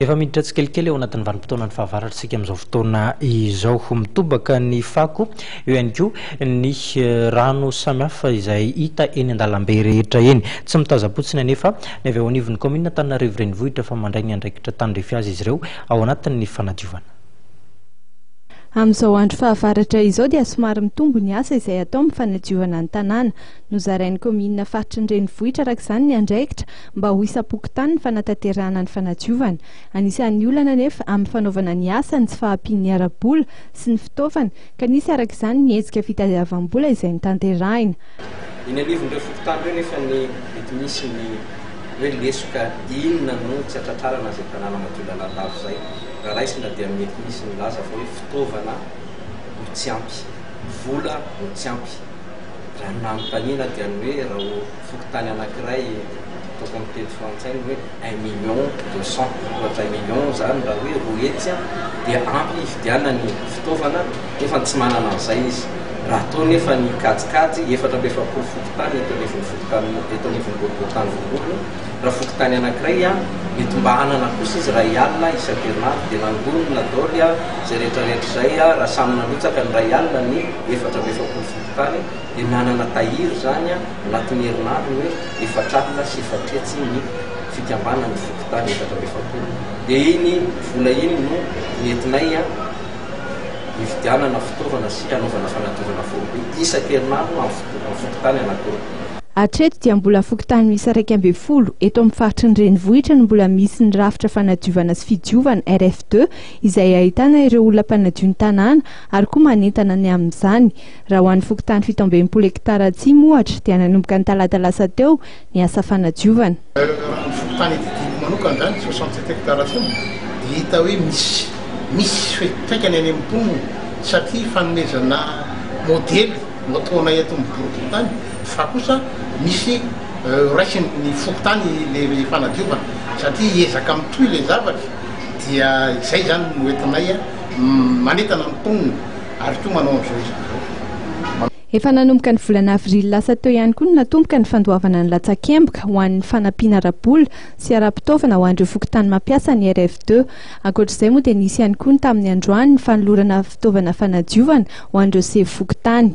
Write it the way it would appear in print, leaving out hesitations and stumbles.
Efa miditra tsikelikely eo anatin'ny vanim-potoana ny fahavaratrasika amin'izao fotoana izao mitobaka ny fako eo ihany koa ny rano samihafa izay hita eny an-dalambe rehetra eny tsy mitazapotsiny anefa ny avy ao anivon'ny commune Antananarivo renivohitra fa mandray ny andraikitra tandrefy azy izy ireo ao anatin'ny fanadiovana. Amin'izao andro fahavaratra izao dia somary mitombo ny asa izay atao amin'ny fanadiovana ny tanàna. Nozarain'ny commune faritry ny renivohitra araka izany ny andraikitra mba ho isam-pokotany ny fanatanterahana ny fanadiovana. Anisan'ny olana anefa amin'ny fanaovana ny asa ny tsy fahampian'ny ara-bola sy ny fitaovana ka nisy araka izany ny hetsika fitadiavam-bola izay nitanterahina. Iny anivon'ireo fokotany ireo nefa ny mety misy ny hoe lesoka inona no tsy atratrarana izay tanàna madio lalandava izay. Raha raisina dia mety misy ny laza fa hoe fitaovana no tsy ampy, vola no tsy ampy. Raha nanontaniana dia ny hoe raha ho fokotany anankiray ataoko amin'ny teny frantsay hoe 1,200,000 ohatra 1 million zany raha hoe roa hetsy dia ampy hividiana ny fitaovana nefa tsy manana an'izay izy. Raha atao nefa ny kajikajy 450 fokotany eto anivon'ny boriboritany voalohany. Raha fokotany anankiray mety mba hanana kosa izy ray alina isan-kerinandro dia nangoniny na daoly izay rehetrarehetra izay raha samy narotsaka ny ray alina ny 450 fokotany dia nanana tahiry zany anatin'ny herinandro hoe 4 alina sy 4 hetsy ny fikambana ny fokotany 450. Dia iny vola iny no nentinay hividianana fitaovana sy hanaovana fanadiovana foibe isan-kerinandro amin'ny fokotany anankiroa. Hatreto dia mbola fokotany misy 120 eto amin'ny faritry ny renivohitra no mbola misy ny rafitra fanadiovana sy fidiovana RF2 izay ahitana ireo olona mpanadio ny tanàna ary koa manentana ny amin'izany. Raha ho an'ny fokotany 17 hektara atsimo ohatra dia nanomboka ny talata lasa teo ny asa fanadiovana. Ny fokotany manokana zany 67 hektara atsimo dia hita hoe misy fetraikany any amin'ny tombo satria fanomezana modely no ataona eto amin'ny boriboritany fa kosa misy raisiny ny fokotany le fanadiovana satria hiezaka mitohy le zavatra dia izay zany no entinay manentana ny tonony ary toa manao an'izao izy. Efa nanomboka ny volana avrily lasa teo ihany koa natomboka ny fandoavana ny latsakemboka ho an'ny fanampiana ara-bola sy ara-pitaovana ho an'ireo fokotany mampiasa ny RF2. Ankoatr'izay moa dia nisy ihany koa tamin'ny androany ny fanolorana fitaovana fanadiovana ho an'ireo sivy fokotany.